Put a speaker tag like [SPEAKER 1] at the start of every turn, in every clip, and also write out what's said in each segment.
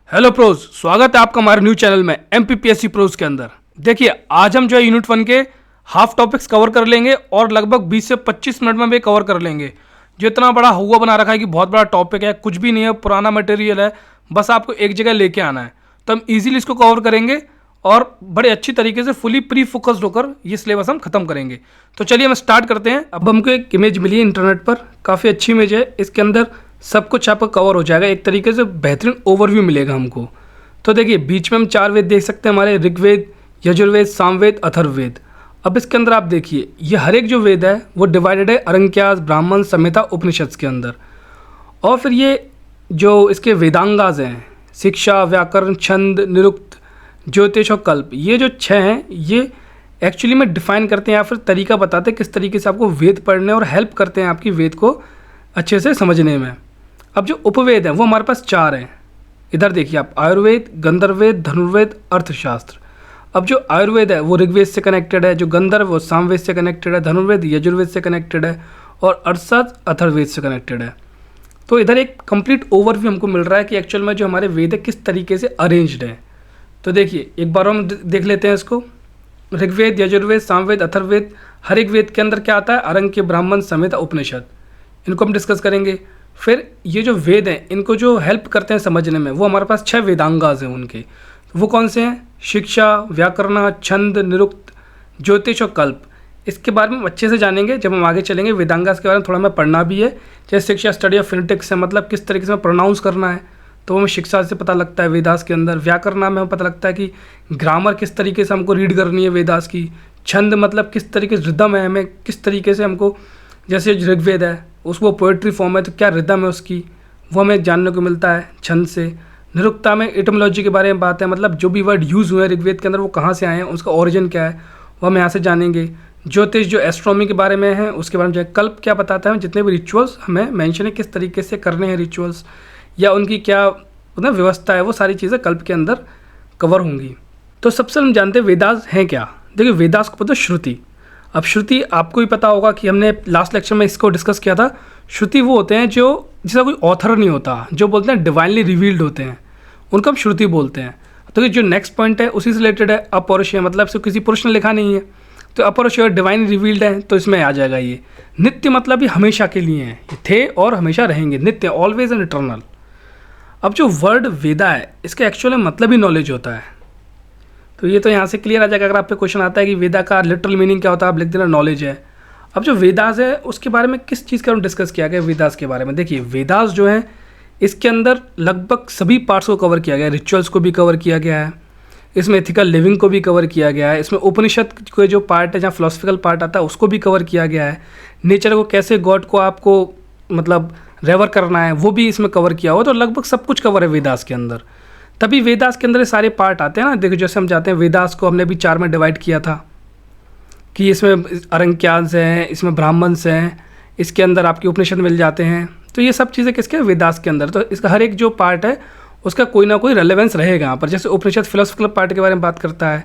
[SPEAKER 1] Hello pros, स्वागत है आपका हमारे न्यू चैनल में एमपीपीएससी प्रोज के अंदर। देखिए, आज हम जो है यूनिट 1 के हाफ टॉपिक्स कवर कर लेंगे और लगभग 20 से 25 मिनट में भी कवर कर लेंगे। जो इतना बड़ा हुआ बना रखा है कि बहुत बड़ा टॉपिक है, कुछ भी नहीं है, पुराना मटेरियल है, बस आपको एक जगह लेके आना है। तो हम ईजिली इसको कवर करेंगे और बड़े अच्छी तरीके से फुली प्री फोकस्ड होकर ये सिलेबस हम खत्म करेंगे। तो चलिए हम स्टार्ट करते हैं। अब हमको एक इमेज मिली है इंटरनेट पर, काफ़ी अच्छी इमेज है। इसके अंदर सब कुछ आपका कवर हो जाएगा, एक तरीके से बेहतरीन ओवरव्यू मिलेगा हमको। तो देखिए, बीच में हम 4 वेद देख सकते हैं, हमारे ऋग्वेद, यजुर्वेद, सामवेद, अथर्ववेद। अब इसके अंदर आप देखिए, ये हर एक जो वेद है वो डिवाइडेड है अरंक्यास, ब्राह्मण, संहिता, उपनिषद के अंदर। और फिर ये जो इसके वेदांगाज हैं, शिक्षा, व्याकरण, छंद, निरुक्त, ज्योतिष और कल्प, ये जो 6 हैं ये एक्चुअली में डिफाइन करते हैं या फिर तरीका बताते हैं किस तरीके से आपको वेद पढ़ने और हेल्प करते हैं आपकी वेद को अच्छे से समझने में। अब जो उपवेद हैं वो हमारे पास 4 हैं। इधर देखिए आप, आयुर्वेद, गंधर्ववेद, धनुर्वेद, अर्थशास्त्र। अब जो आयुर्वेद है वो ऋग्वेद से कनेक्टेड है, जो गंधर्व वो सामवेद से कनेक्टेड है, धनुर्वेद यजुर्वेद से कनेक्टेड है और अर्थशास्त्र अथर्ववेद से कनेक्टेड है। तो इधर एक कंप्लीट ओवरव्यू हमको मिल रहा है कि एक्चुअल में जो हमारे वेद है किस तरीके से अरेंज्ड है। तो देखिए, एक बार हम देख लेते हैं इसको। ऋग्वेद, यजुर्वेद, सामवेद, अथर्ववेद, हर एक वेद के अंदर क्या आता है? अरंक्य, ब्राह्मण, संहिता, उपनिषद। इनको हम डिस्कस करेंगे। फिर ये जो वेद हैं इनको जो हेल्प करते हैं समझने में, वो हमारे पास 6 वेदांगाज हैं उनके। वो कौन से हैं? शिक्षा, व्याकरण, छंद, निरुक्त, ज्योतिष और कल्प। इसके बारे में हम अच्छे से जानेंगे जब हम आगे चलेंगे। वेदांगाज के बारे में थोड़ा हमें पढ़ना भी है। जैसे शिक्षा, स्टडी ऑफ फिनेटिक्स है, मतलब किस तरीके से हमें प्रोनाउंस करना है, तो हमें शिक्षा से पता लगता है वेदास के अंदर। व्याकरण में हमें पता लगता है कि ग्रामर किस तरीके से हमको रीड करनी है वेदास की। छंद मतलब किस तरीके से रिदम है, हमें किस तरीके से हमको, जैसे ऋग्वेद है उसको पोएट्री फॉर्म है तो क्या रिदम है उसकी, वो हमें जानने को मिलता है छंद से। निरुक्ता में एटमोलॉजी के बारे में बात है, मतलब जो भी वर्ड यूज़ हुए हैं ऋग्वेद के अंदर वो कहाँ से आए हैं, उसका ओरिजिन क्या है, वो हम यहाँ से जानेंगे। ज्योतिष जो एस्ट्रोनॉमी के बारे में है उसके बारे में जाएंगे। कल्प क्या बताता है, जितने भी रिचुअल्स हमें मेंशन है किस तरीके से करने हैं रिचुअल्स, या उनकी क्या मतलब व्यवस्था है, वो सारी चीज़ें कल्प के अंदर कवर होंगी। तो सबसे हम जानते हैं वेदास हैं क्या। देखिए, वेदास को पता है श्रुति। अब श्रुति आपको ही पता होगा कि हमने लास्ट लेक्चर में इसको डिस्कस किया था। श्रुति वो होते हैं जो जिसका कोई ऑथर नहीं होता, जो बोलते हैं डिवाइनली रिवील्ड होते हैं, उनको हम श्रुति बोलते हैं। तो ये जो नेक्स्ट पॉइंट है उसी से रिलेटेड है। अपौरुषेय मतलब इसको किसी पुरुष ने लिखा नहीं है, तो अपौरुषेय डिवाइन रिवील्ड है, तो इसमें आ जाएगा ये। नित्य मतलब ये हमेशा के लिए हैं, ये थे और हमेशा रहेंगे, नित्य, ऑलवेज एंड इटर्नल। अब जो वर्ड वेदा है इसका एक्चुअल मतलब ही नॉलेज होता है, तो ये तो यहाँ से क्लियर आ जाएगा। अगर आप पे क्वेश्चन आता है कि वेदा का लिटरल मीनिंग क्या होता है, आप लिख देना नॉलेज है। अब जो वेदास है उसके बारे में किस चीज़ का डिस्कस किया गया वेदास के बारे में। देखिए, वेदास जो है इसके अंदर लगभग सभी पार्ट्स को कवर किया गया है। रिचुअल्स को भी कवर किया गया है, इसमें एथिकल लिविंग को भी कवर किया गया है, इसमें उपनिषद के जो पार्ट है जहाँ फिलोसफिकल पार्ट आता है उसको भी कवर किया गया है। नेचर को कैसे, गॉड को आपको मतलब रेवर करना है, वो भी इसमें कवर किया हुआ। तो लगभग सब कुछ कवर है वेदास के अंदर, तभी वेदास के अंदर ये सारे पार्ट आते हैं ना। देखो, जैसे हम जाते हैं वेदास को हमने भी 4 में डिवाइड किया था कि इसमें अरंक्यास हैं, इसमें ब्राह्मण्स हैं, इसके अंदर आपके उपनिषद मिल जाते हैं। तो ये सब चीज़ें किसके वेदास के अंदर, तो इसका हर एक जो पार्ट है उसका कोई ना कोई रेलेवेंस रहेगा यहाँ पर। जैसे उपनिषद फिलोसफिकल पार्ट के बारे में बात करता है,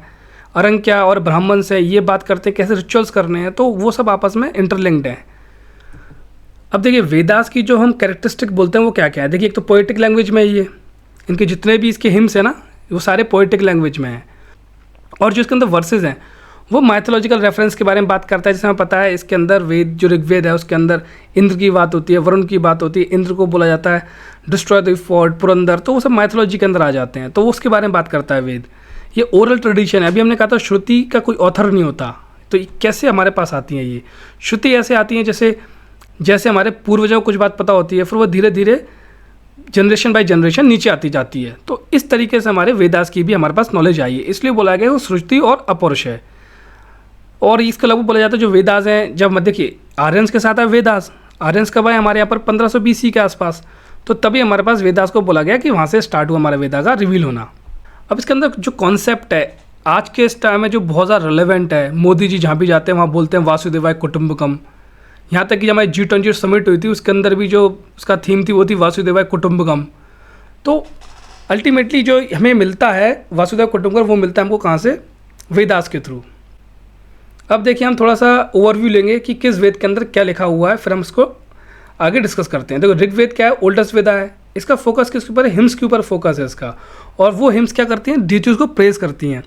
[SPEAKER 1] अरंक्या और ब्राह्मण्स है ये बात करते हैं कैसे रिचुअल्स करने हैं, तो वो सब आपस में इंटरलिंक्ड हैं। अब देखिए, वेदास की जो हम कैरेक्टरिस्टिक बोलते हैं वो क्या क्या है। देखिए, एक तो पोएटिक लैंग्वेज में ये इनके जितने भी इसके हिम्स है ना वो सारे पोएटिक लैंग्वेज में हैं। और जो इसके अंदर वर्सेस हैं वो माइथोलॉजिकल रेफरेंस के बारे में बात करता है। जैसे हमें पता है इसके अंदर वेद जो ऋग्वेद है उसके अंदर इंद्र की बात होती है, वरुण की बात होती है, इंद्र को बोला जाता है डिस्ट्रॉय द फोर्ट, पुरंदर, तो वो सब माइथोलॉजी के अंदर आ जाते हैं, तो उसके बारे में बात करता है वेद। ये ओरल ट्रेडिशन है। अभी हमने कहा था श्रुति का कोई ऑथर नहीं होता, तो कैसे हमारे पास आती हैं ये श्रुति? ऐसे आती हैं जैसे हमारे पूर्वजों को कुछ बात पता होती है, फिर वो धीरे धीरे जनरेशन बाय जनरेशन नीचे आती जाती है। तो इस तरीके से हमारे वेदास की भी हमारे पास नॉलेज आई है, इसलिए बोला गया वो श्रुति और अपौरुषेय। और इसके अलावा बोला जाता है जो वेदास हैं, जब देखिए आर्यंस के साथ है वेदास, आर्यंस कब आए हमारे यहाँ पर 1500 BC के आसपास, तो तभी हमारे पास वेदास को बोला गया कि वहाँ से स्टार्ट हुआ हमारा वेदा का रिवील होना। अब इसके अंदर जो कॉन्सेप्ट है आज के इस टाइम में जो बहुत ज़्यादा रिलेवेंट है, मोदी जी जहाँ भी जाते हैं वहाँ बोलते हैं वासुदेवाय कुटुंबकम। यहाँ तक कि हमारी G20 समिट हुई थी उसके अंदर भी जो उसका थीम थी वो थी वासुदेवाय कुटुंबकम। तो अल्टीमेटली जो हमें मिलता है वासुदेव कुटुंबकम, वो मिलता है हमको कहाँ से? वेदास के थ्रू। अब देखिए, हम थोड़ा सा ओवरव्यू लेंगे कि किस वेद के अंदर क्या लिखा हुआ है, फिर हम इसको आगे डिस्कस करते हैं। देखो ऋग्वेद क्या है, ओल्डेस्ट वेदा है, इसका फोकस किसके ऊपर है, हिम्स के ऊपर फोकस है इसका। और वो हिम्स क्या करती हैं, डिटीज को प्रेज करती हैं।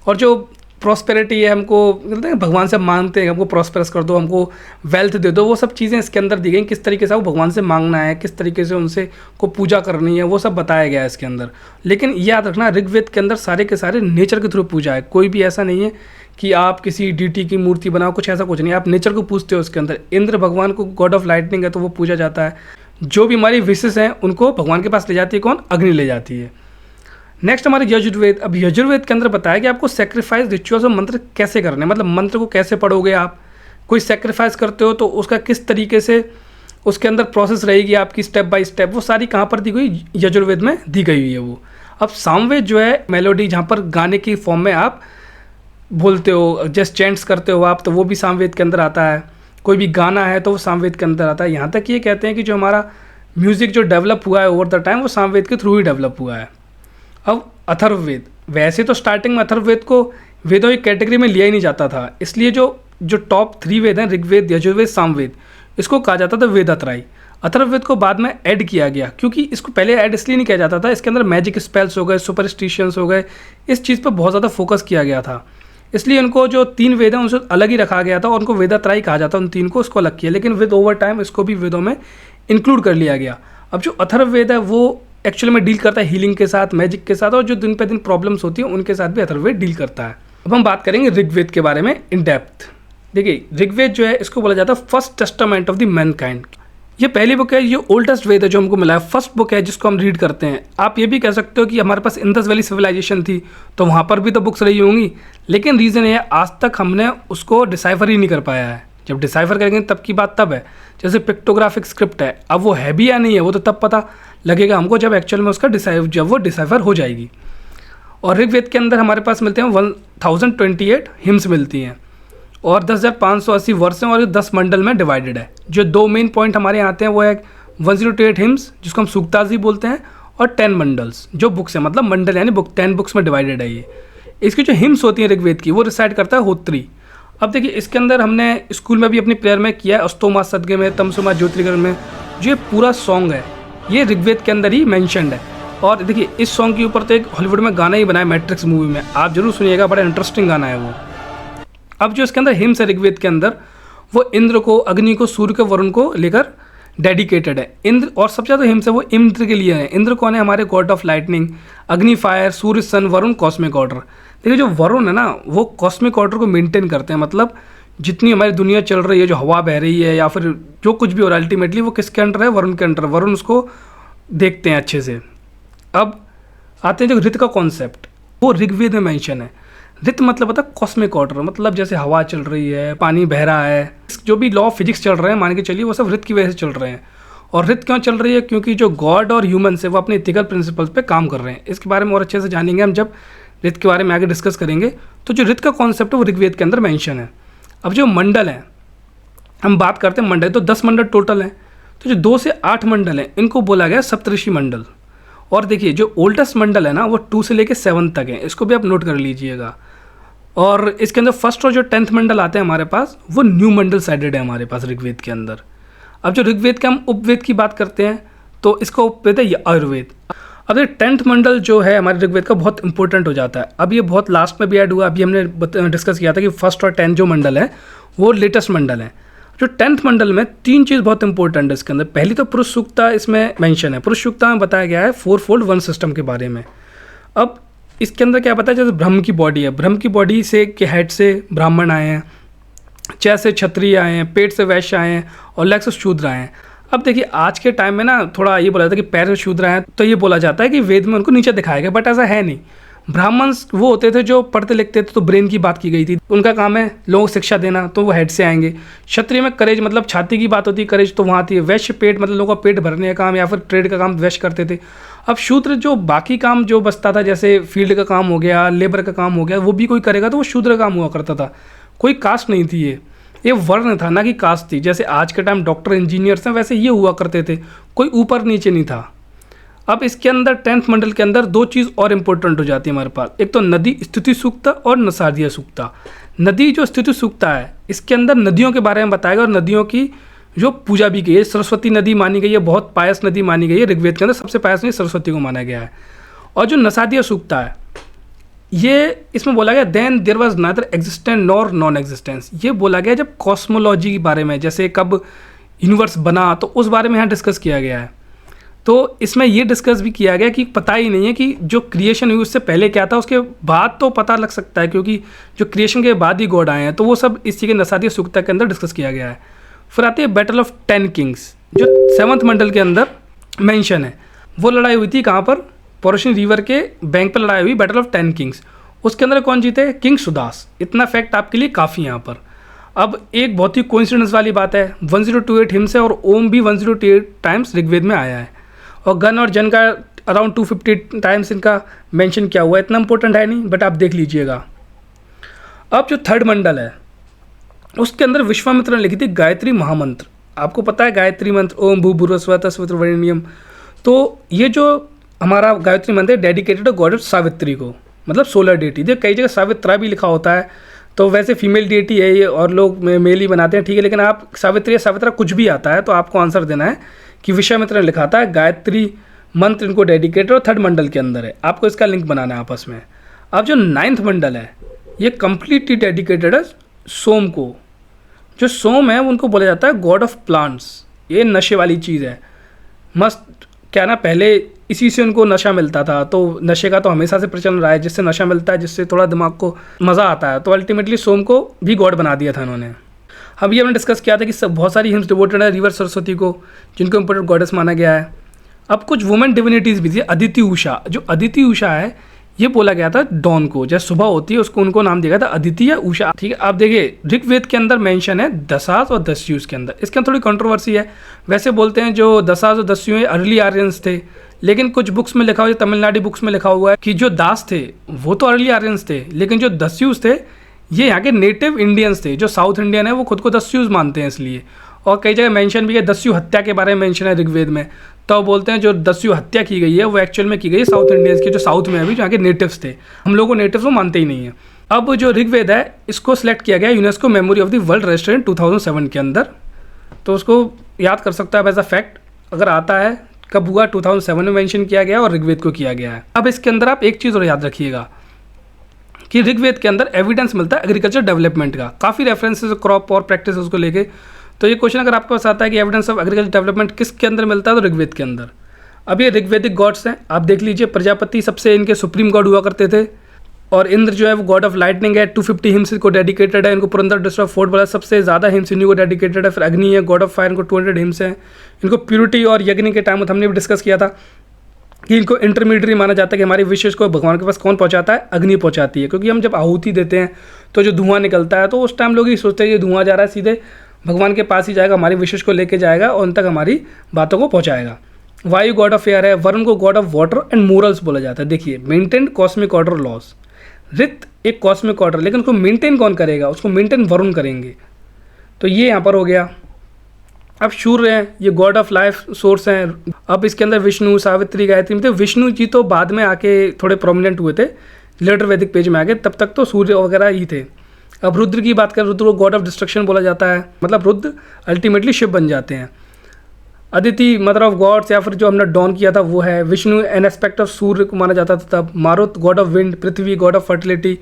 [SPEAKER 1] और जो प्रॉस्पेरिटी है, हमको कहते हैं भगवान से मांगते हैं, हमको प्रॉस्पेरस कर दो, हमको वेल्थ दे दो, वो सब चीज़ें इसके अंदर दी गई, किस तरीके से वो भगवान से मांगना है, किस तरीके से उनसे को पूजा करनी है, वो सब बताया गया है इसके अंदर। लेकिन याद रखना ऋग्वेद के अंदर सारे के सारे नेचर के थ्रू पूजा है, कोई भी ऐसा नहीं है कि आप किसी डीटी की मूर्ति बनाओ, कुछ ऐसा कुछ नहीं, आप नेचर को पूजते हो उसके अंदर। इंद्र भगवान को गॉड ऑफ लाइटनिंग है तो वो पूजा जाता है। जो भी हमारी विशेष हैं उनको भगवान के पास ले जाती है कौन, अग्नि ले जाती है। नेक्स्ट हमारे यजुर्वेद। अब यजुर्वेद के अंदर बताया कि आपको सेक्रीफाइस रिचुअल्स और मंत्र कैसे करने, मतलब मंत्र को कैसे पढ़ोगे आप, कोई सेक्रीफाइस करते हो तो उसका किस तरीके से उसके अंदर प्रोसेस रहेगी आपकी स्टेप बाय स्टेप, वो सारी कहाँ पर दी गई, यजुर्वेद में दी गई हुई है वो। अब सामवेद जो है मेलोडी, जहाँ पर गाने की फॉर्म में आप बोलते हो, जस्ट चैंट्स करते हो आप, तो वो भी सामवेद के अंदर आता है। कोई भी गाना है तो वो सामवेद के अंदर आता है। यहाँ तक ये कहते हैं कि जो हमारा म्यूज़िक जो डेवलप हुआ है ओवर द टाइम, वो सामवेद के थ्रू ही डेवलप हुआ है। अब अथर्ववेद, वैसे तो स्टार्टिंग में अथर्ववेद को वेदों की कैटेगरी में लिया ही नहीं जाता था, इसलिए जो टॉप 3 वेद हैं, ऋग्वेद, यजुर्वेद, सामवेद, इसको कहा जाता था वेदात्रय। अथर्ववेद को बाद में ऐड किया गया, क्योंकि इसको पहले ऐड इसलिए नहीं किया जाता था, इसके अंदर मैजिक स्पेल्स हो गए, सुपरस्टिशंस हो गए, इस चीज़ पर बहुत ज़्यादा फोकस किया गया था, इसलिए उनको जो 3 वेद हैं उनसे अलग ही रखा गया था और उनको वेदात्रय कहा जाता, उन 3 को उसको अलग किया। लेकिन विद ओवर टाइम इसको भी वेदों में इंक्लूड कर लिया गया। अब जो अथर्ववेद है वो एक्चुअली में डील करता है हीलिंग के साथ, मैजिक के साथ, और जो दिन पे दिन प्रॉब्लम्स होती हैं उनके साथ भी अथर्ववेद डील करता है। अब हम बात करेंगे ऋग्वेद के बारे में इन डेप्थ। देखिए ऋग्वेद जो है इसको बोला जाता है first testament of the Mankind. ये पहली बुक है, ये ओल्डेस्ट वेद है जो हमको मिला है, फर्स्ट बुक है जिसको हम रीड करते हैं। आप ये भी कह सकते हो कि हमारे पास इंडस वैली सिविलाइजेशन थी तो वहाँ पर भी तो बुक्स रही होंगी, लेकिन रीज़न ये है आज तक हमने उसको डिसाइफर ही नहीं कर पाया है। जब डिसाइफर करेंगे तब की बात तब है। जैसे पिक्टोग्राफिक स्क्रिप्ट है, अब वो है भी या नहीं है वो तो तब पता लगेगा हमको जब एक्चुअल में उसका जब वो डिसाइफर हो जाएगी। और ऋग्वेद के अंदर हमारे पास मिलते हैं 1028 हिम्स मिलती हैं और 10,580 वर्ष हैं और 10 मंडल में डिवाइडेड है। जो 2 मेन पॉइंट हमारे यहाँ आते हैं वो है 1028 हिम्स जिसको हम सूक्तास भी बोलते हैं, और 10 मंडल्स जो बुक्स हैं, मतलब मंडल यानी बुक 10 बुक्स में डिवाइडेड है ये। इसकी जो हिम्स होती हैं ऋग्वेद की वो रिसाइड करता है होत्री। अब देखिए इसके अंदर हमने स्कूल में भी अपनी प्रेयर में किया है, अस्तोमा सदगे में, तमसोमा ज्योतिर्गण में, जो ये पूरा सॉन्ग है ये ऋग्वेद के अंदर ही मैंशनड है। और देखिए इस सॉन्ग के ऊपर तो एक हॉलीवुड में गाना ही बनाया मैट्रिक्स मूवी में, आप जरूर सुनिएगा, बड़ा इंटरेस्टिंग गाना है वो। अब जो इसके अंदर हिम्स है ऋग्वेद के अंदर, वो इंद्र को, अग्नि को, सूर्य को, वरुण को लेकर डेडिकेटेड है। इंद्र, और सबसे ज़्यादा हिम्स है वो इंद्र के लिए है। इंद्र कौन है, हमारे गॉड ऑफ लाइटनिंग, अग्नि फायर, सूर्य सन, वरुण कॉस्मिक ऑर्डर। देखिए जो वरुण है ना वो कॉस्मिक ऑर्डर को मेंटेन करते हैं, मतलब जितनी हमारी दुनिया चल रही है, जो हवा बह रही है या फिर जो कुछ भी हो रहा है, अल्टीमेटली वो किसके अंडर है, वरुण के अंडर। वरुण उसको देखते हैं अच्छे से। अब आते हैं जो ऋत का कॉन्सेप्ट, वो ऋग्वेद में मेंशन है। ऋत मतलब होता है कॉस्मिक ऑर्डर, मतलब जैसे हवा चल रही है, पानी बह रहा है, जो भी लॉ ऑफ फिजिक्स चल रहे हैं मान के चलिए वो सब ऋत की वजह से चल रहे हैं। और ऋत क्यों चल रही है, क्योंकि जो गॉड और ह्यूमन है वो अपने इथिकल प्रिंसिपल्स पे काम कर रहे हैं। इसके बारे में और अच्छे से जानेंगे हम जब ऋत के बारे में आगे डिस्कस करेंगे। तो जो ऋत का कॉन्सेप्ट है वो ऋग्वेद के अंदर मेंशन है। अब जो मंडल हैं, हम बात करते हैं मंडल, तो 10 मंडल टोटल हैं। तो जो 2 से 8 मंडल हैं इनको बोला गया सप्तऋषि मंडल। और देखिए जो ओल्डेस्ट मंडल है ना वो 2 से लेकर 7 तक है, इसको भी आप नोट कर लीजिएगा। और इसके अंदर फर्स्ट और जो 10th मंडल आते हैं हमारे पास, वो न्यू मंडल साइडेड है हमारे पास ऋग्वेद के अंदर। अब जो ऋग्वेद के हम उपवेद की बात करते हैं तो इसका उपवेद है आयुर्वेद। अब ये 10th मंडल जो है हमारे ऋग्वेद का बहुत इंपॉर्टेंट हो जाता है। अब ये बहुत लास्ट में भी ऐड हुआ, अभी हमने डिस्कस किया था कि फर्स्ट और 10 जो मंडल है वो लेटेस्ट मंडल है। जो 10th मंडल में 3 चीज़ बहुत इंपॉर्टेंट है इसके अंदर। पहली तो पुरुष सूक्ता इसमें मेंशन है। पुरुष सूक्ता में बताया गया है 4-fold वन सिस्टम के बारे में। अब इसके अंदर क्या पता है, जैसे ब्रह्म की बॉडी है, ब्रह्म की बॉडी से के हेड से ब्राह्मण आए हैं, चय से क्षत्रिय आए हैं, पेट से वैश्य आए हैं और लेग से शूद्र आए हैं। अब देखिए आज के टाइम में ना थोड़ा ये बोला जाता है कि पैर से शूद्र आए हैं, तो ये बोला जाता है कि वेद में उनको नीचे दिखाया गया, बट ऐसा है नहीं। ब्राह्मण वो होते थे जो पढ़ते लिखते थे, तो ब्रेन की बात की गई थी, उनका काम है लोगों को शिक्षा देना, तो वो हेड से आएंगे। क्षत्रिय में करेज मतलब छाती की बात होती है, करेज तो वहाँ आती है। वैश्य पेट मतलब लोगों का पेट भरने का काम या फिर ट्रेड का काम वैश्य करते थे। अब शूद्र जो बाकी काम जो बचता था, जैसे फील्ड का काम हो गया, लेबर का काम हो गया, वो भी कोई करेगा तो वो शूद्र काम हुआ करता था। कोई कास्ट नहीं थी, ये वर्ण था ना कि कास्ट थी। जैसे आज के टाइम डॉक्टर इंजीनियर्स हैं वैसे ये हुआ करते थे, कोई ऊपर नीचे नहीं था। अब इसके अंदर 10th मंडल के अंदर 2 चीज़ और इम्पोर्टेंट हो जाती है हमारे पास। एक तो नदी स्थिति सूक्ता और नसादिया सूक्ता। नदी जो स्थिति सूक्ता है इसके अंदर नदियों के बारे में बताएगा और नदियों की जो पूजा भी की है। सरस्वती नदी मानी गई है, बहुत पायस नदी मानी गई है ऋग्वेद के अंदर, सबसे पायस नदी सरस्वती को माना गया है। और जो नसादिया सूक्ता है, ये इसमें बोला गया then there was neither existent nor non existence. ये बोला गया जब कॉस्मोलॉजी के बारे में, जैसे कब यूनिवर्स बना, तो उस बारे में यहाँ डिस्कस किया गया है। तो इसमें ये डिस्कस भी किया गया कि पता ही नहीं है कि जो क्रिएशन हुई उससे पहले क्या था, उसके बाद तो पता लग सकता है क्योंकि जो क्रिएशन के बाद ही गॉड आए हैं। तो वो सब इस चीज़ के नसादिया सूक्ता के अंदर डिस्कस किया गया है। फिर आती है बैटल ऑफ 10 किंग्स, जो 7th मंडल के अंदर मेंशन है। वो लड़ाई हुई थी कहाँ पर, पोरोशनी रिवर के बैंक पर लड़ाई हुई, बैटल ऑफ 10 किंग्स। उसके अंदर कौन जीते, किंग सुदास। इतना फैक्ट आपके लिए काफ़ी यहाँ पर। अब एक बहुत ही कोइंसिडेंस वाली बात है, 1028 हिम्स है और ओम भी 1028 टाइम्स ऋग्वेद में आया है, और गन और जन का अराउंड 250 टाइम्स इनका मेंशन किया हुआ है। इतना इंपॉर्टेंट है नहीं, बट आप देख लीजिएगा। अब जो 3rd मंडल है उसके अंदर विश्वामित्र ने लिखी थी गायत्री महामंत्र। आपको पता है गायत्री मंत्र, ओम भू भूर्भुवः स्वः वरेण्यम। तो ये जो हमारा गायत्री मंत्र है डेडिकेटेड गॉडेस सावित्री को, मतलब सोलर डेटी। देखिए कई जगह सावित्रा भी लिखा होता है, तो वैसे फीमेल डेटी है ये, और लोग मेल ही बनाते हैं, ठीक है। लेकिन आप सावित्री या सावित्रा कुछ भी आता है तो आपको आंसर देना है कि विश्वामित्र ने लिखा था गायत्री मंत्र, इनको डेडिकेटेड, और 3rd मंडल के अंदर है। आपको इसका लिंक बनाना है आपस में। अब जो 9th मंडल है ये कम्प्लीटली डेडिकेटेड है सोम को। जो सोम है उनको बोला जाता है गॉड ऑफ प्लांट्स। ये नशे वाली चीज़ है, मस्त क्या ना, पहले इसी से उनको नशा मिलता था। तो नशे का तो हमेशा से प्रचलन रहा है, जिससे नशा मिलता है, जिससे थोड़ा दिमाग को मज़ा आता है। तो अल्टीमेटली सोम को भी गॉड बना दिया था इन्होंने। अब ये हमने डिस्कस किया था कि सब बहुत सारी हिम्स डिवोटेड है रिवर सरस्वती को, जिनको इंपोर्टेंट गॉडेस माना गया है। अब कुछ वुमेन डिविनिटीज़ भी थी। अदिति उषा, जो अदिति उषा है ये बोला गया था डॉन को, जैसे सुबह होती है उसको उनको नाम दिया गया था अदिति या उषा, ठीक है। आप देखिए ऋग्वेद के अंदर मेंशन है दशास और दस्युस के अंदर। इसके अंदर थोड़ी कंट्रोवर्सी है। वैसे बोलते हैं जो दशास और दस्यु अर्ली आर्यंस थे, लेकिन कुछ बुक्स में लिखा हुआ है, तमिलनाडु बुक्स में लिखा हुआ है कि जो दास थे वो तो अर्ली आर्यंस थे, लेकिन जो दस्युस थे ये यहाँ के नेटिव इंडियंस थे। जो साउथ इंडियन है वो खुद को दस्युस मानते हैं इसलिए। और कई जगह मेंशन भी है, दस्यु हत्या के बारे में मेंशन है ऋग्वेद में, तो बोलते हैं जो दस्यु हत्या की गई है वो एक्चुअल में की गई है साउथ इंडियंस की, जो साउथ में अभी, जो यहाँ के नेटिव्स थे। हम लोगों को नेटिव्स को मानते ही नहीं है। अब जो ऋग्वेद है इसको सिलेक्ट किया गया UNESCO memory of the world register 2007 के अंदर, तो उसको याद कर सकता है एज अ फैक्ट अगर आता है। कब हुआ, 2007 में मेंशन किया गया और ऋग्वेद को किया गया है। अब इसके अंदर आप एक चीज़ और याद रखिएगा कि ऋग्वेद के अंदर एविडेंस मिलता है एग्रीकल्चर डेवलपमेंट का, काफ़ी रेफरेंसेस क्रॉप और प्रैक्टिस को लेके। तो ये क्वेश्चन अगर आपके पास आता है कि एविडेंस ऑफ एग्रीकल्चर डेवलपमेंट किसके अंदर मिलता है, तो ऋग्वेद के अंदर। अब ये ऋग्वेदिक गॉड्स हैं, आप देख लीजिए। प्रजापति सबसे इनके सुप्रीम गॉड हुआ करते थे, और इंद्र जो है वो गॉड ऑफ लाइटनिंग है, 250 हिम्स को डेडिकेटेड है। इनको पुरंदर डिस्ट्रॉय फोर्ट बोला, सबसे ज़्यादा हिम्स इन्हीं को डेडिकेटेड है। फिर अग्नि है, गॉड ऑफ फायर, इनको 200 हिम्स हैं। इनको प्यूरिटी और यज्ञ के टाइम हमने भी डिस्कस किया था कि इनको इंटरमीडिएटरी माना जाता है कि हमारी विशेष को भगवान के पास कौन पहुंचाता है, अग्नि पहुंचाती है। क्योंकि हम जब आहुति देते हैं तो जो धुआं निकलता है, तो उस टाइम लोग ये सोचते हैं कि धुआं जा रहा है सीधे भगवान के पास ही जाएगा, हमारी विशेष को लेके जाएगा और उन तक हमारी बातों को पहुंचाएगा। वायु गॉड ऑफ एयर है, वरुण को God of water and morals बोला जाता है। देखिए मेंटेन कॉस्मिक ऑर्डर लॉज, रित एक कॉस्मिक ऑर्डर, लेकिन उसको मेंटेन कौन करेगा, उसको मेंटेन वरुण करेंगे। तो ये यहाँ पर हो गया। अब सूर्य हैं, ये गॉड ऑफ लाइफ सोर्स हैं। अब इसके अंदर विष्णु, सावित्री, गायत्री, मतलब विष्णु जी तो बाद में आके थोड़े प्रोमिनेंट हुए थे, लेटर वैदिक पेज में आगे, तब तक तो सूर्य वगैरह ही थे। अब रुद्र की बात करें, रुद्र को गॉड ऑफ डिस्ट्रक्शन बोला जाता है, मतलब रुद्र अल्टीमेटली शिव बन जाते हैं। अदिति मदर ऑफ गॉड्स, या फिर जो हमने डॉन किया था वो है। Vishnu an aspect of Surya को माना जाता था तब। Marut god of wind, Prithvi god of fertility,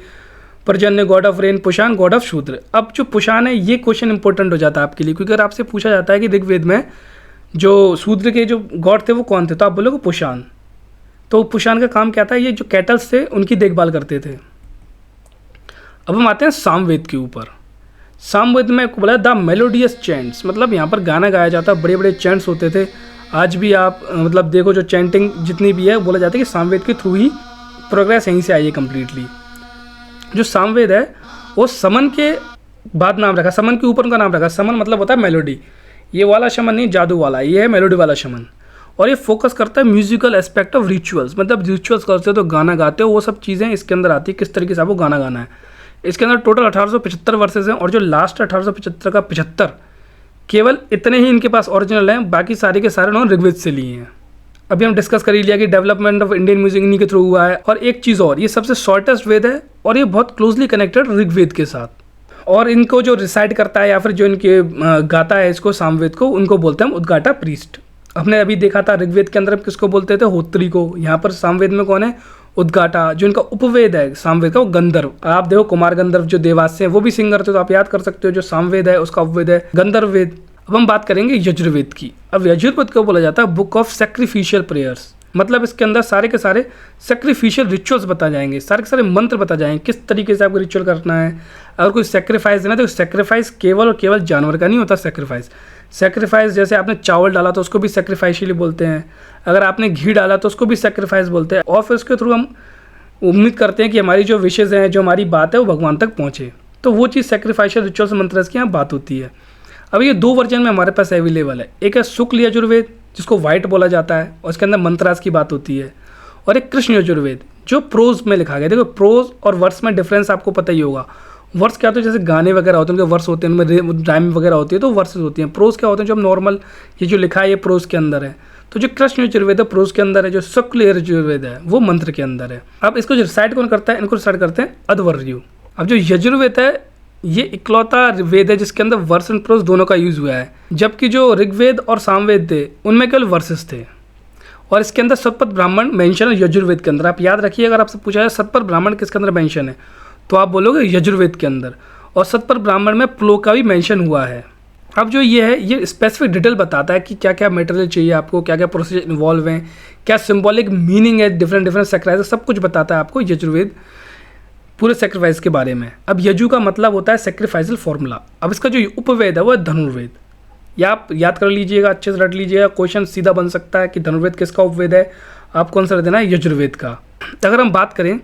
[SPEAKER 1] Parjanya god of rain, Pushan god of Shudra. अब जो पुषान है ये क्वेश्चन इंपॉर्टेंट हो जाता है आपके लिए, क्योंकि अगर आपसे पूछा जाता है कि ऋग्वेद में जो शूद्र के जो गॉड थे वो कौन थे, तो आप बोलोगे पुषान। तो पुषान का काम क्या था, ये जो कैटल्स थे उनकी देखभाल करते थे। अब हम आते हैं सामवेद के ऊपर। सामवेद में बोला द मेलोडियस चैंट्स, मतलब यहाँ पर गाना गाया जाता, बड़े बड़े चैंट्स होते थे। आज भी आप मतलब देखो जो चैंटिंग जितनी भी है, बोला जाता है कि सामवेद के थ्रू ही प्रोग्रेस यहीं से आई है कम्प्लीटली। जो सामवेद है वो समन के बाद नाम रखा, समन के ऊपर उनका नाम रखा। समन मतलब होता है मेलोडी, ये वाला शमन नहीं जादू वाला, ये है मेलोडी वाला शमन। और ये फोकस करता है म्यूजिकल एस्पेक्ट ऑफ रिचुअल्स, मतलब रिचुअल्स करते हो तो गाना गाते हो, वो सब चीज़ें इसके अंदर आती है, किस तरीके से आपको गाना गाना है। इसके अंदर टोटल 1875 वर्सेस हैं, और जो लास्ट 1875 का 75 केवल इतने ही इनके पास ओरिजिनल हैं, बाकी सारे के सारे उन्होंने ऋग्वेद से लिए हैं। अभी हम डिस्कस कर ही लिया कि डेवलपमेंट ऑफ इंडियन म्यूजिक इन्हीं के थ्रू हुआ है। और एक चीज़ और, ये सबसे शॉर्टेस्ट वेद है और ये बहुत क्लोजली कनेक्टेड ऋग्वेद के साथ। और इनको जो रिसाइड करता है या फिर जो इनके गाता है इसको सामवेद को, उनको बोलते हैं उद्गाटा प्रीस्ट। हमने अभी देखा था ऋग्वेद के अंदर किसको बोलते थे, होत्री को। यहाँ पर सामवेद में कौन है, उद्गाटा। जो इनका उपवेद है सामवेद का वो गंधर्व। आप देखो कुमार गंधर्व जो देवास से हैं वो भी सिंगर थे, तो आप याद कर सकते हो जो सामवेद है उसका उपवेद है गंधर्व वेद। अब हम बात करेंगे यजुर्वेद की। अब यजुर्वेद को बोला जाता है बुक ऑफ सैक्रिफिशियल प्रेयर्स, मतलब इसके अंदर सारे के सारे सैक्रिफिशियल रिचुअल्स बताए जाएंगे, सारे के सारे मंत्र बताए जाएंगे किस तरीके से आपको रिचुअल करना है। अगर कोई सेक्रीफाइस देना तो सेक्रीफाइस केवल और केवल जानवर का नहीं होता। सेक्रीफाइस जैसे आपने चावल डाला तो उसको भी सेक्रीफाइशियली बोलते हैं, अगर आपने घी डाला तो उसको भी सेक्रीफाइस बोलते हैं। और फिर उसके थ्रू हम उम्मीद करते हैं कि हमारी जो विशेज़ हैं, जो हमारी बात है वो भगवान तक पहुँचे, तो वो चीज़ सेक्रीफाइशियल रिचुअल्स मंत्र की यहाँ बात होती है। अब ये 2 वर्जन में हमारे पास अवेलेबल है। एक है शुक्ल यजुर्वेद जिसको वाइट बोला जाता है और उसके अंदर मंत्रास की बात होती है, और एक कृष्ण यजुर्वेद जो प्रोज में लिखा गया। देखो प्रोज और वर्स में डिफरेंस आपको पता ही होगा। वर्स क्या होता है, जैसे गाने वगैरह होते हैं उनके वर्स होते हैं, उनमें राइम वगैरह होती है तो वर्सेस होती हैं। प्रोज क्या होते हैं, जो हम नॉर्मल ये जो लिखा है ये प्रोज के अंदर है। तो जो कृष्ण यजुर्वेद है प्रोज के अंदर है, जो शुक्ल यजुर्वेद है वो मंत्र के अंदर है। अब इसको जो रिसाइड कौन करता है, इनको रिसाइड करते हैं अध्वर्यु। अब जो यजुर्वेद है ये इकलौता वेद है जिसके अंदर वर्स एंड प्रोज दोनों का यूज़ हुआ है, जबकि जो ऋग्वेद और सामवेद थे उनमें केवल वर्सेस थे। और इसके अंदर सतपथ ब्राह्मण मेंशन है यजुर्वेद के अंदर। आप याद रखिए, अगर आपसे पूछा जाए सतपथ ब्राह्मण किसके अंदर मेंशन है तो आप बोलोगे यजुर्वेद के अंदर, और सतपथ ब्राह्मण में प्लो का भी मेंशन हुआ है। अब जो ये है ये स्पेसिफिक डिटेल बताता है कि क्या क्या मटेरियल चाहिए आपको, क्या क्या प्रोसीजर इन्वॉल्व हैं, क्या सिंबॉलिक मीनिंग है, डिफरेंट सेक्रेफाइस, सब कुछ बताता है आपको यजुर्वेद पूरे सेक्रीफाइस के बारे में। अब यजु का मतलब होता है सेक्रीफाइसल फॉर्मूला। अब इसका जो उपवेद है वो है धनुर्वेद। या आप याद कर लीजिएगा, अच्छे से रट लीजिएगा, क्वेश्चन सीधा बन सकता है कि धनुर्वेद किसका उपवेद है, आपको आंसर देना है यजुर्वेद का। अगर हम बात करें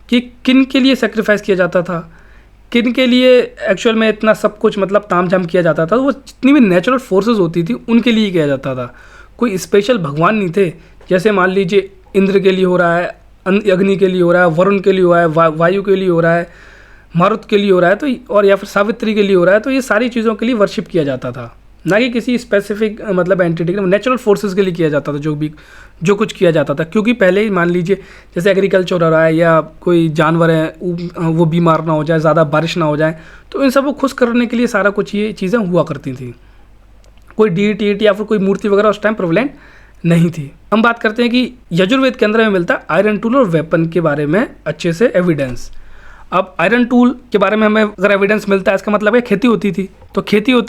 [SPEAKER 1] कि किन के लिए सेक्रीफाइस किया जाता था, किन के लिए एक्चुअल में इतना सब कुछ मतलब तामझाम किया जाता था, तो वो जितनी भी नेचुरल फोर्सेज होती थी उनके लिए किया जाता था। कोई स्पेशल भगवान नहीं थे। जैसे मान लीजिए इंद्र के लिए हो रहा है, अग्नि के लिए हो रहा है, वरुण के लिए हुआ है, वायु के लिए हो रहा है, मारुत के लिए हो रहा है, तो और या फिर सावित्री के लिए हो रहा है, तो ये सारी चीज़ों के लिए वर्शिप किया जाता था, ना कि किसी स्पेसिफिक मतलब एंटिटी के, नेचुरल फोर्सेस के लिए किया जाता था जो कुछ किया जाता था। क्योंकि पहले ही मान लीजिए जैसे एग्रीकल्चर हो रहा है या कोई जानवर है वो बीमार ना हो जाए, ज़्यादा बारिश ना हो जाए, तो इन सबको खुश करने के लिए सारा कुछ ये चीज़ें हुआ करती थी। कोई डीटी या फिर कोई मूर्ति वगैरह उस टाइम प्रेवलेंट नहीं थी। हम बात करते हैं कि यजुर्वेद के अंदर हमें मिलता है आयरन टूल और वेपन के बारे में अच्छे से एविडेंस। अब आयरन टूल के बारे में हमें अगर एविडेंस मिलता है, इसका मतलब है खेती होती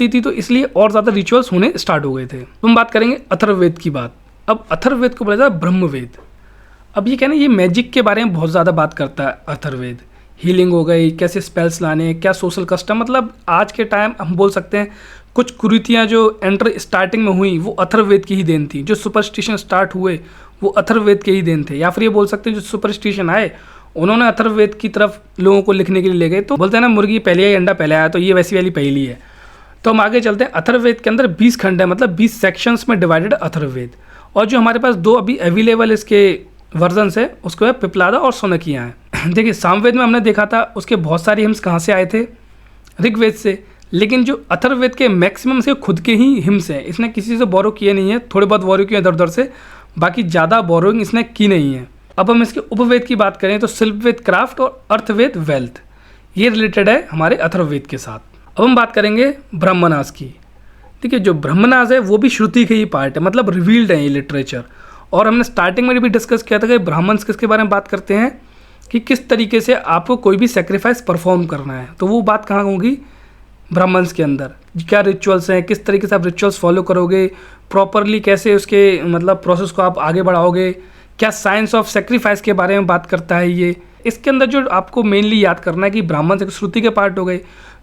[SPEAKER 1] थी, तो इसलिए और ज़्यादा रिचुअल्स होने स्टार्ट हो गए थे। तो हम बात करेंगे अथर्ववेद की बात। अब अथर्ववेद को बोला जाता है ब्रह्मवेद। अब ये कहना ये मैजिक के बारे में बहुत ज़्यादा बात करता है अथर्ववेद। हीलिंग हो गई, कैसे स्पेल्स लाने, क्या सोशल कस्टम, मतलब आज के टाइम हम बोल सकते हैं कुछ कुरीतियाँ जो एंटर स्टार्टिंग में हुई वो अथर्ववेद की ही देन थी। जो सुपरस्टिशन स्टार्ट हुए वो अथर्ववेद के ही देन थे। या फिर ये बोल सकते हैं जो सुपरस्टिशन आए उन्होंने अथर्ववेद की तरफ लोगों को लिखने के लिए ले गए। तो बोलते हैं ना मुर्गी पहले आई अंडा पहले आया, तो ये वैसी वाली पहली है। तो हम आगे चलते हैं। अथर्ववेद के अंदर 20 खंड है, मतलब 20 सेक्शंस में डिवाइडेड अथर्ववेद। और जो हमारे पास 2 अभी अवेलेबल इसके वर्जन्स है उसको है पिपलादा और सोनकिया हैं। देखिए सामवेद में हमने देखा था उसके बहुत सारे हिम्स कहाँ से आए थे, ऋग्वेद से, लेकिन जो अथर्ववेद के मैक्सिमम से खुद के ही हिम्स हैं। इसने किसी से बोरो किए नहीं है, थोड़े बहुत बोरो किए इधर उधर से, बाकी ज़्यादा बोरोइंग इसने की नहीं है। अब हम इसके उपवेद की बात करें तो शिल्पवेद क्राफ्ट और अर्थवेद वेल्थ, ये रिलेटेड है हमारे अथर्ववेद के साथ। अब हम बात करेंगे ब्रह्मनास की। देखिए जो ब्रह्मनास है वो भी श्रुति के ही पार्ट है, मतलब रिवील्ड है ये लिटरेचर। और हमने स्टार्टिंग में भी डिस्कस किया था कि ब्राह्मण्स किसके बारे में बात करते हैं कि किस तरीके से आपको कोई भी सेक्रीफाइस परफॉर्म करना है, तो वो बात कहाँ होगी, ब्राह्मण्स के अंदर। क्या रिचुअल्स हैं, किस तरीके से आप रिचुअल्स फॉलो करोगे, प्रॉपरली कैसे उसके मतलब प्रोसेस को आप आगे बढ़ाओगे, क्या साइंस ऑफ सेक्रीफाइस के बारे में बात करता है ये। इसके अंदर जो आपको मेनली याद करना है कि ब्राह्मण एक श्रुति के पार्ट हो गए।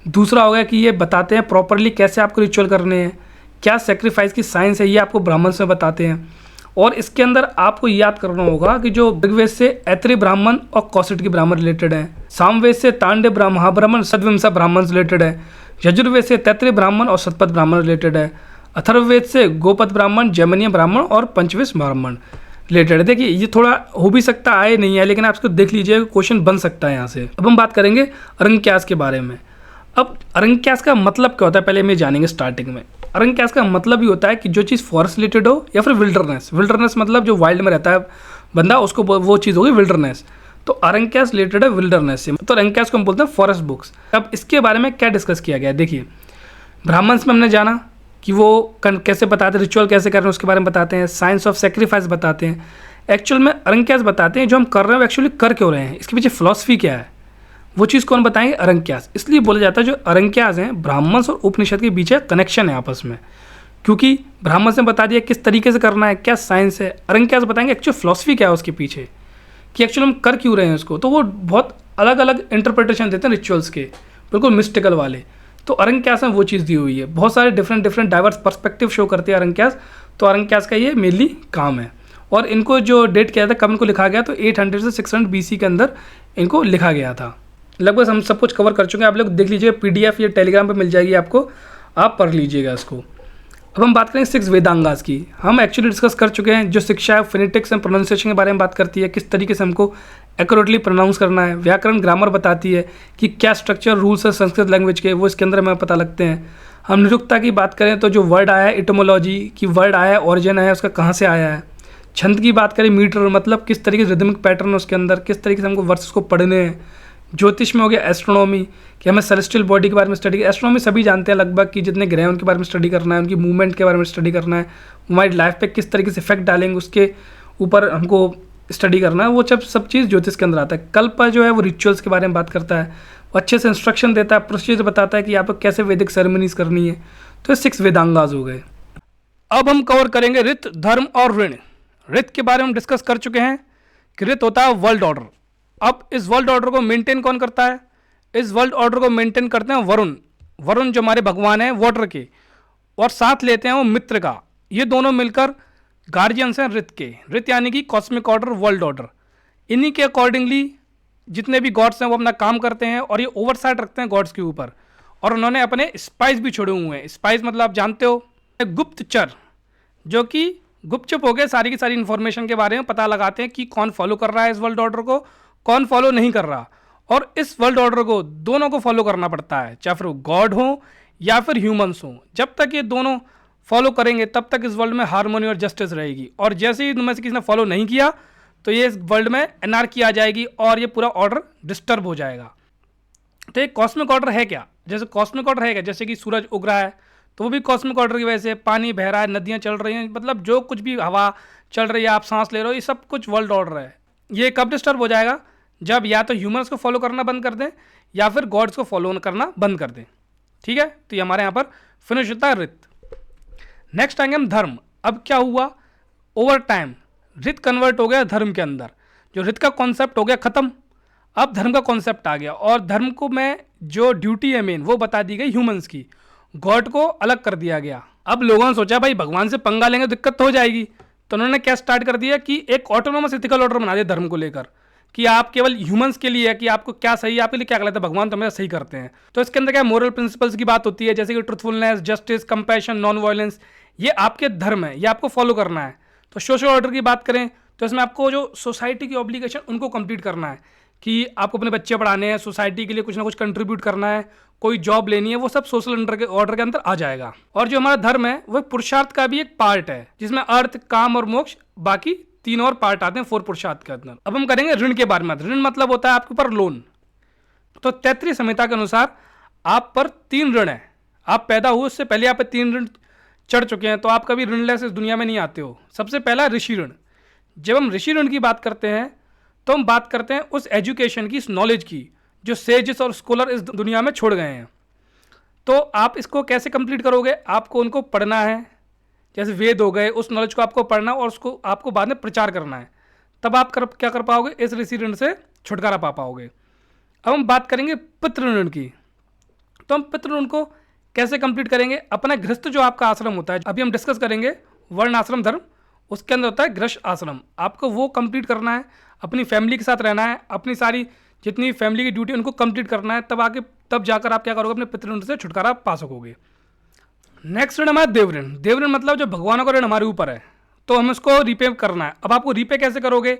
[SPEAKER 1] दूसरा हो गया कि ये बताते हैं प्रॉपरली कैसे आपको रिचुअल करने हैं, क्या सेक्रीफाइस की साइंस है ये आपको ब्राह्मण्स में बताते हैं। और इसके अंदर आपको याद करना होगा कि जो ऋग्वेद से ऐत्री ब्राह्मण और कौशिक ब्राह्मण रिलेटेड है, सामवेद से तांडव महाब्राह्मण सद्विमसा ब्राह्मण रिलेटेड है, यजुर्वेद से तैत्रीय ब्राह्मण और शतपथ ब्राह्मण रिलेटेड है, अथर्ववेद से गोपथ ब्राह्मण, जैमिनीय ब्राह्मण और पंचविश ब्राह्मण रिलेटेड है। देखिए ये थोड़ा हो भी सकता है नहीं है, लेकिन आप इसको देख लीजिए, क्वेश्चन बन सकता है यहाँ से। अब हम बात करेंगे अरंक्यास के बारे में। अब अरंक्यास का मतलब क्या होता है पहले हमें जानेंगे स्टार्टिंग में। अरंक्यास का मतलब ही होता है कि जो चीज़ फॉरेस्ट रिलेटेड हो या फिर विल्डरनेस। विल्डरनेस मतलब जो वाइल्ड में रहता है बंदा, उसको वो चीज़ होगी विल्डरनेस। तो अरंक्यास रिलेटेड है विल्डरनेस से, तो अरंक्यास को हम बोलते हैं फॉरेस्ट बुक्स। अब इसके बारे में क्या डिस्कस किया गया है, देखिए ब्राह्मण्स में हमने जाना कि वो कैसे बताते हैं, रिचुअल कैसे कर रहे हैं उसके बारे में बताते हैं, साइंस ऑफ सेक्रीफाइस बताते हैं। एक्चुअल में अरंक्यास बताते हैं जो हम कर रहे हैं वो एक्चुअली कर क्यों रहे हैं, इसके पीछे फिलॉसफी क्या है, वो चीज़ कौन बताएंगे, अरंक्यास। इसलिए बोला जाता है जो अरंक्यास हैं ब्राह्मण्स और उपनिषद के बीच कनेक्शन है आपस में, क्योंकि ब्राह्मण्स ने बता दिया किस तरीके से करना है, क्या साइंस है, अरंक्यास बताएंगे एक्चुअल फिलॉसफी क्या है उसके पीछे, कि एक्चुअल हम कर क्यों रहे हैं उसको। तो वो बहुत अलग अलग इंटरप्रिटेशन देते हैं रिचुअल्स के, बिल्कुल मिस्टिकल वाले। तो अरंक्यास में वो चीज़ दी हुई है, बहुत सारे डिफरेंट डाइवर्स पर्सपेक्टिव शो करते हैं अरंक्यास। तो अरंक्यास का ये मेनली काम है। और इनको जो डेट किया था, कब इनको लिखा गया, तो 800 से 600 BC के अंदर इनको लिखा गया था। लगभग हम सब कुछ कवर कर चुके हैं, आप लोग देख लीजिए, PDF या टेलीग्राम पर मिल जाएगी आपको, आप पढ़ लीजिएगा इसको। अब हम बात करें 6 वेदांगास की। हम एक्चुअली डिस्कस कर चुके हैं, जो शिक्षा है फोनेटिक्स एंड प्रोनाउंसिएशन के बारे में बात करती है, किस तरीके से हमको एक्यूरेटली प्रोनाउंस करना है। व्याकरण ग्रामर बताती है कि क्या स्ट्रक्चर रूल्स है संस्कृत लैंग्वेज के, वो इसके अंदर हमें पता लगते हैं। हम निरुक्ता की बात करें तो जो वर्ड आया है, इटोमोलॉजी की वर्ड आया है, ऑरिजिन है उसका, कहाँ से आया है। छंद की बात करें, मीटर मतलब किस तरीके से रिदमिक पैटर्न है उसके अंदर, किस तरीके से हमको वर्ड्स को पढ़ने हैं। ज्योतिष में हो गया एस्ट्रोनॉमी, कि हमें सेलेस्टियल बॉडी के बारे में स्टडी, एस्ट्रोनॉमी सभी जानते हैं लगभग कि जितने ग्रह हैं उनके बारे में स्टडी करना है, उनकी मूवमेंट के बारे में स्टडी करना है, हमारी लाइफ पे किस तरीके से इफेक्ट डालेंगे उसके ऊपर हमको स्टडी करना है। वो सब चीज़ ज्योतिष के अंदर आता है। कल्प जो है वो रिचुअल्स के बारे में बात करता है, वो अच्छे से इंस्ट्रक्शन देता है, प्रोसीजर बताता है कि आपको कैसे वैदिक सेरेमनीज करनी है। तो ये 6 वेदांगास हो गए। अब हम कवर करेंगे ऋत, धर्म और ऋण। ऋत के बारे में हम डिस्कस कर चुके हैं कि ऋत होता है वर्ल्ड ऑर्डर। अब इस वर्ल्ड ऑर्डर को मेंटेन कौन करता है, इस वर्ल्ड ऑर्डर को मेंटेन करते हैं वरुण। वरुण जो हमारे भगवान हैं वाटर के, और साथ लेते हैं वो मित्र का। ये दोनों मिलकर गार्जियंस हैं ऋत के। ऋत यानी कि कॉस्मिक ऑर्डर, वर्ल्ड ऑर्डर। इन्हीं के अकॉर्डिंगली जितने भी गॉड्स हैं वो अपना काम करते हैं, और ये ओवरसाइट रखते हैं गॉड्स के ऊपर। और उन्होंने अपने स्पाइस भी छोड़े हुए हैं। स्पाइस मतलब आप जानते हो, गुप्तचर, जो कि गुपचुप हो गए, सारी की सारी इन्फॉर्मेशन के बारे में पता लगाते हैं कि कौन फॉलो कर रहा है इस वर्ल्ड ऑर्डर को, कौन फॉलो नहीं कर रहा। और इस वर्ल्ड ऑर्डर को दोनों को फॉलो करना पड़ता है, चाहे फिर वो गॉड हो या फिर ह्यूमंस हो। जब तक ये दोनों फॉलो करेंगे तब तक इस वर्ल्ड में हार्मोनी और जस्टिस रहेगी। और जैसे ही इनमें से किसी ने फॉलो नहीं किया तो ये इस वर्ल्ड में एनार्की आ जाएगी और ये पूरा ऑर्डर डिस्टर्ब हो जाएगा। तो एक कॉस्मिक ऑर्डर है क्या, जैसे कॉस्मिक ऑर्डर है क्या, जैसे कि सूरज उग रहा है तो वो भी कॉस्मिक ऑर्डर की वजह से, पानी बह रहा है, नदियाँ चल रही हैं, मतलब जो कुछ भी हवा चल रही है, आप सांस ले रहे हो, ये सब कुछ वर्ल्ड ऑर्डर है। ये कब डिस्टर्ब हो जाएगा, जब या तो ह्यूमंस को फॉलो करना बंद कर दें या फिर गॉड्स को फॉलो करना बंद कर दें। ठीक है, तो ये हमारे यहाँ पर फिनिश होता है ऋत। नेक्स्ट आएंगे हम धर्म। अब क्या हुआ, ओवर टाइम ऋत कन्वर्ट हो गया धर्म के अंदर। जो ऋत का कॉन्सेप्ट हो गया खत्म, अब धर्म का कॉन्सेप्ट आ गया। और धर्म को में जो ड्यूटी है मेन वो बता दी गई ह्यूमंस की, गॉड को अलग कर दिया गया। अब लोगों ने सोचा भाई भगवान से पंगा लेंगे दिक्कत तो हो जाएगी, तो उन्होंने क्या स्टार्ट कर दिया कि एक ऑटोनोमस एथिकल ऑर्डर बना दिया धर्म को लेकर, कि आप केवल ह्यूमंस के लिए है कि आपको क्या सही है, आपके लिए क्या गलत है, भगवान तो हमेशा सही करते हैं। तो इसके अंदर क्या मोरल प्रिंसिपल्स की बात होती है, जैसे कि truthfulness, justice, compassion, non violence, ये आपके धर्म है, ये आपको फॉलो करना है। तो सोशल ऑर्डर की बात करें तो इसमें आपको जो सोसाइटी की ऑब्लिगेशन उनको कंप्लीट करना है, कि आपको अपने बच्चे पढ़ाने हैं, सोसाइटी के लिए कुछ ना कुछ कंट्रीब्यूट करना है, कोई जॉब लेनी है, वो सब सोशल ऑर्डर के अंदर आ जाएगा। और जो हमारा धर्म है वो पुरुषार्थ का भी एक पार्ट है, जिसमें अर्थ, काम और मोक्ष, बाकी 3 और पार्ट आते हैं 4 पुरुषार्थ के अंदर। अब हम करेंगे ऋण के बारे में। ऋण मतलब होता है आपके ऊपर लोन। तो तैत्रीय संहिता के अनुसार आप पर 3 ऋण है। आप पैदा हुए उससे पहले आप पे 3 ऋण चढ़ चुके हैं, तो आप कभी ऋणलेस इस दुनिया में नहीं आते हो। सबसे पहला ऋषि ऋण। जब हम ऋषि ऋण की बात करते हैं तो हम बात करते हैं उस एजुकेशन की, इस नॉलेज की, जो सेजेस और स्कॉलर इस दुनिया में छोड़ गए हैं। तो आप इसको कैसे कंप्लीट करोगे, आपको उनको पढ़ना है, जैसे वेद हो गए, उस नॉलेज को आपको पढ़ना और उसको आपको बाद में प्रचार करना है, तब आप क्या कर पाओगे, इस ऋषि ऋण से छुटकारा पा पाओगे। अब हम बात करेंगे पितृ ऋण की। तो हम पितृ ऋण को कैसे कंप्लीट करेंगे, अपना गृहस्थ जो आपका आश्रम होता है, अभी हम डिस्कस करेंगे वर्ण आश्रम धर्म, उसके अंदर होता है गृहस्थ आश्रम, आपको वो कंप्लीट करना है, अपनी फैमिली के साथ रहना है, अपनी सारी जितनी फैमिली की ड्यूटी उनको कंप्लीट करना है, तब जाकर आप क्या करोगे, अपने पितृ ऋण से छुटकारा पा सकोगे। नेक्स्ट ऋण हमारा देव ऋण। देव ऋण मतलब जो भगवानों का ऋण हमारे ऊपर है, तो हमें उसको रीपे करना है। अब आपको रीपे कैसे करोगे,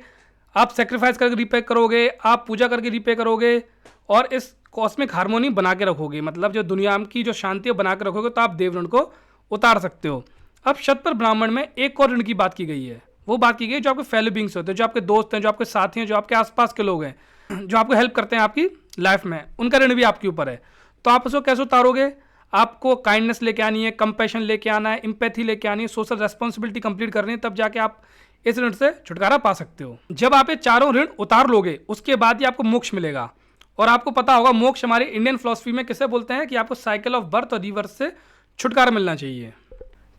[SPEAKER 1] आप सेक्रीफाइस करके रीपे करोगे, आप पूजा करके रीपे करोगे, और इस कॉस्मिक हार्मोनी बना के रखोगे, मतलब जो दुनिया की जो शांति है बना के रखोगे, तो आप देव ऋण को उतार सकते हो। अब शतपथ ब्राह्मण में एक और ऋण की बात की गई है, वो बात की गई जो आपके फेलो बींग्स होते हैं, जो आपके दोस्त हैं, जो आपके साथी हैं, जो आपके आसपास के लोग हैं, जो आपको हेल्प करते हैं आपकी लाइफ में, उनका ऋण भी आपके ऊपर है। तो आप उसको कैसे उतारोगे? आपको काइंडनेस लेके आनी है, कंपैशन लेके आना है, एम्पैथी लेके आनी है, सोशल रेस्पॉन्सिबिलिटी कंप्लीट करनी है, तब जाके आप इस ऋण से छुटकारा पा सकते हो। जब आप ये चारों ऋण उतार लोगे उसके बाद ही आपको मोक्ष मिलेगा। और आपको पता होगा मोक्ष हमारी इंडियन फिलॉसफी में किसे बोलते हैं कि आपको साइकिल ऑफ बर्थ और रिवर्स से छुटकारा मिलना चाहिए।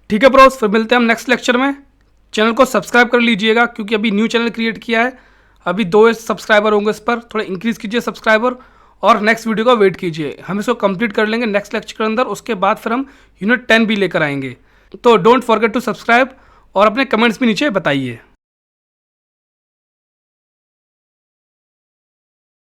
[SPEAKER 1] ठीक है ब्रोस, फिर मिलते हैं हम नेक्स्ट लेक्चर में। चैनल को सब्सक्राइब कर लीजिएगा क्योंकि अभी न्यू चैनल क्रिएट किया है, अभी 2 सब्सक्राइबर होंगे, इस पर थोड़ा इंक्रीज़ कीजिए सब्सक्राइबर और नेक्स्ट वीडियो का वेट कीजिए। हम इसको कंप्लीट कर लेंगे नेक्स्ट लेक्चर के अंदर, उसके बाद फिर हम यूनिट 10 भी लेकर आएंगे। तो डोंट फॉरगेट टू सब्सक्राइब और अपने कमेंट्स भी नीचे बताइए।